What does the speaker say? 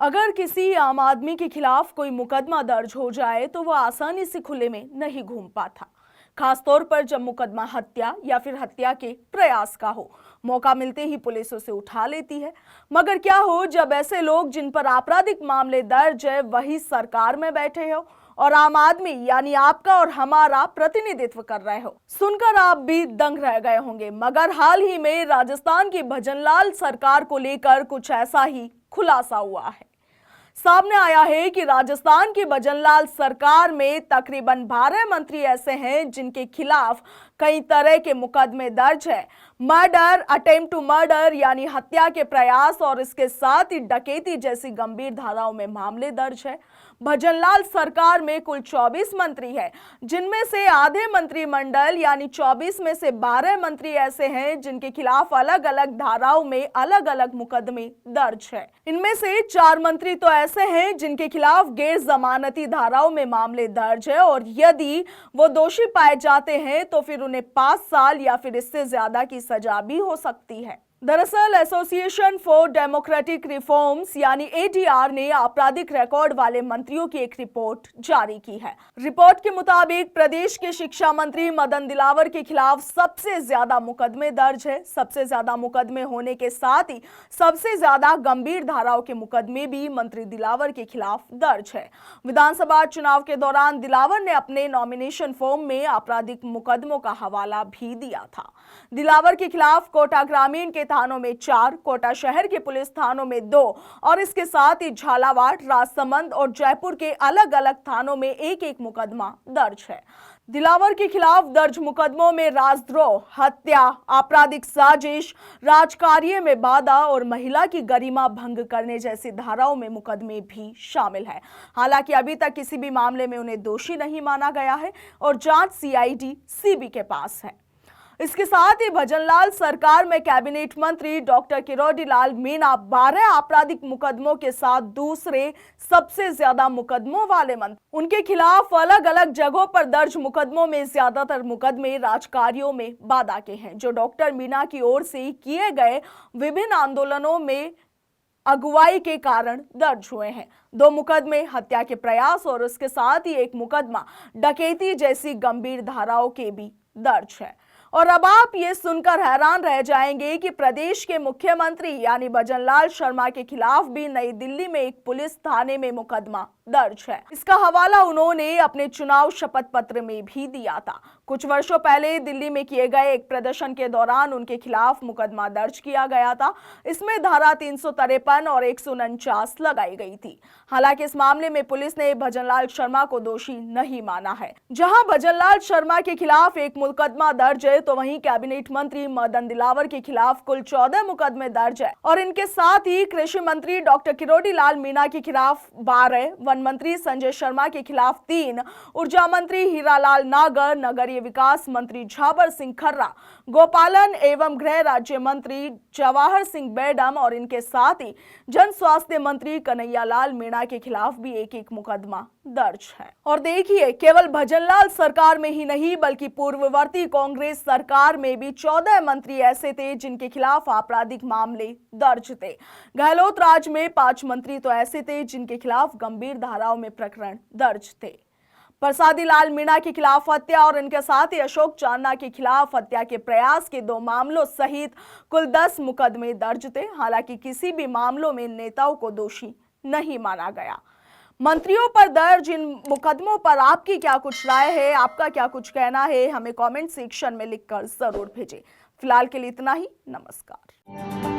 अगर किसी आम आदमी के खिलाफ कोई मुकदमा दर्ज हो जाए तो वह आसानी से खुले में नहीं घूम पाता, खासतौर पर जब मुकदमा हत्या या फिर हत्या के प्रयास का हो। मौका मिलते ही पुलिस उसे उठा लेती है। मगर क्या हो जब ऐसे लोग जिन पर आपराधिक मामले दर्ज है वही सरकार में बैठे हो और आम आदमी यानी आपका और हमारा प्रतिनिधित्व कर रहे हो। सुनकर आप भी दंग रह गए होंगे, मगर हाल ही में राजस्थान की भजनलाल सरकार को लेकर कुछ ऐसा ही खुलासा हुआ है। सामने आया है कि राजस्थान की भजनलाल सरकार में तकरीबन 12 मंत्री ऐसे हैं जिनके खिलाफ कई तरह के मुकदमे दर्ज है। मर्डर, अटेम्प्ट टू मर्डर यानी हत्या के प्रयास और इसके साथ ही डकैती जैसी गंभीर धाराओं में मामले दर्ज है। भजनलाल सरकार में कुल 24 मंत्री हैं, जिनमें से आधे मंत्रिमंडल यानी 24 में से 12 मंत्री ऐसे हैं जिनके खिलाफ अलग अलग धाराओं में अलग अलग मुकदमे दर्ज है। इनमें से 4 मंत्री तो ऐसे हैं जिनके खिलाफ गैर जमानती धाराओं में मामले दर्ज है और यदि वो दोषी पाए जाते हैं तो फिर उन्हें 5 साल या फिर इससे ज्यादा की सजा भी हो सकती है। दरअसल एसोसिएशन फॉर डेमोक्रेटिक रिफॉर्म्स यानी एडीआर ने आपराधिक रिकॉर्ड वाले मंत्रियों की एक रिपोर्ट जारी की है। रिपोर्ट के मुताबिक प्रदेश के शिक्षा मंत्री मदन दिलावर के खिलाफ सबसे ज्यादा मुकदमे दर्ज है। सबसे ज्यादा मुकदमे होने के साथ ही सबसे ज्यादा गंभीर धाराओं के मुकदमे भी मंत्री दिलावर के खिलाफ दर्ज है। विधानसभा चुनाव के दौरान दिलावर ने अपने नॉमिनेशन फॉर्म में आपराधिक मुकदमों का हवाला भी दिया था। दिलावर के खिलाफ कोटा ग्रामीण के थानों में 4, कोटा शहर के पुलिस थानों में 2 और इसके साथ ही झालावाड़, राजसमंद और जयपुर के अलग अलग थानों में एक एक मुकदमा दर्ज है। दिलावर के खिलाफ दर्ज मुकदमों में राजद्रोह, हत्या, आपराधिक साजिश, राजकार्य में बाधा और महिला की गरिमा भंग करने जैसी धाराओं में मुकदमे भी शामिल है। हालांकि अभी तक किसी भी मामले में उन्हें दोषी नहीं माना गया है और जांच सीआईडी सीबी के पास है। इसके साथ ही भजनलाल सरकार में कैबिनेट मंत्री डॉक्टर किरोड़ीलाल मीणा 12 आपराधिक मुकदमों के साथ दूसरे सबसे ज्यादा मुकदमों वाले मंत्री। उनके खिलाफ अलग अलग जगहों पर दर्ज मुकदमों में ज्यादातर मुकदमे राजकार्यों में बाधा के हैं, जो डॉक्टर मीणा की ओर से किए गए विभिन्न आंदोलनों में अगुवाई के कारण दर्ज हुए हैं। 2 मुकदमे हत्या के प्रयास और उसके साथ ही एक मुकदमा डकैती जैसी गंभीर धाराओं के भी दर्ज है। और अब आप ये सुनकर हैरान रह जाएंगे कि प्रदेश के मुख्यमंत्री यानी भजनलाल शर्मा के खिलाफ भी नई दिल्ली में एक पुलिस थाने में मुकदमा दर्ज है। इसका हवाला उन्होंने अपने चुनाव शपथ पत्र में भी दिया था। कुछ वर्षों पहले दिल्ली में किए गए एक प्रदर्शन के दौरान उनके खिलाफ मुकदमा दर्ज किया गया था। इसमें धारा 353 और 149 लगाई गई थी। हालांकि इस मामले में पुलिस ने भजनलाल शर्मा को दोषी नहीं माना है। जहां भजनलाल शर्मा के खिलाफ एक मुकदमा दर्ज है तो वहीं कैबिनेट मंत्री मदन दिलावर के खिलाफ कुल 14 मुकदमे दर्ज है और इनके साथ ही कृषि मंत्री डॉक्टर किरोड़ीलाल मीणा के खिलाफ 12, वन मंत्री संजय शर्मा के खिलाफ 3, ऊर्जा मंत्री हीरालाल नागर, नगरीय विकास मंत्री झाबर सिंह खर्रा, गोपालन एवं गृह राज्य मंत्री जवाहर सिंह बेडम और इनके साथ ही जन स्वास्थ्य मंत्री कन्हैयालाल मीणा के खिलाफ भी एक एक मुकदमा दर्ज है। और देखिए, केवल भजनलाल सरकार में ही नहीं बल्कि पूर्ववर्ती कांग्रेस सरकार में भी 14 मंत्री ऐसे थे जिनके खिलाफ आपराधिक मामले दर्ज थे। गहलोत राज में 5 मंत्री तो ऐसे थे जिनके खिलाफ गंभीर धाराओं में प्रकरण दर्ज थे। प्रसादी लाल मीणा के खिलाफ हत्या और इनके साथ ही अशोक चांदना के खिलाफ हत्या के प्रयास के 2 मामलों सहित कुल 10 मुकदमे दर्ज थे। हालांकि किसी भी मामलों में नेताओं को दोषी नहीं माना गया। मंत्रियों पर दर्ज इन मुकदमों पर आपकी क्या कुछ राय है, आपका क्या कुछ कहना है, हमें कमेंट सेक्शन में लिखकर जरूर भेजें। फिलहाल के लिए इतना ही। नमस्कार।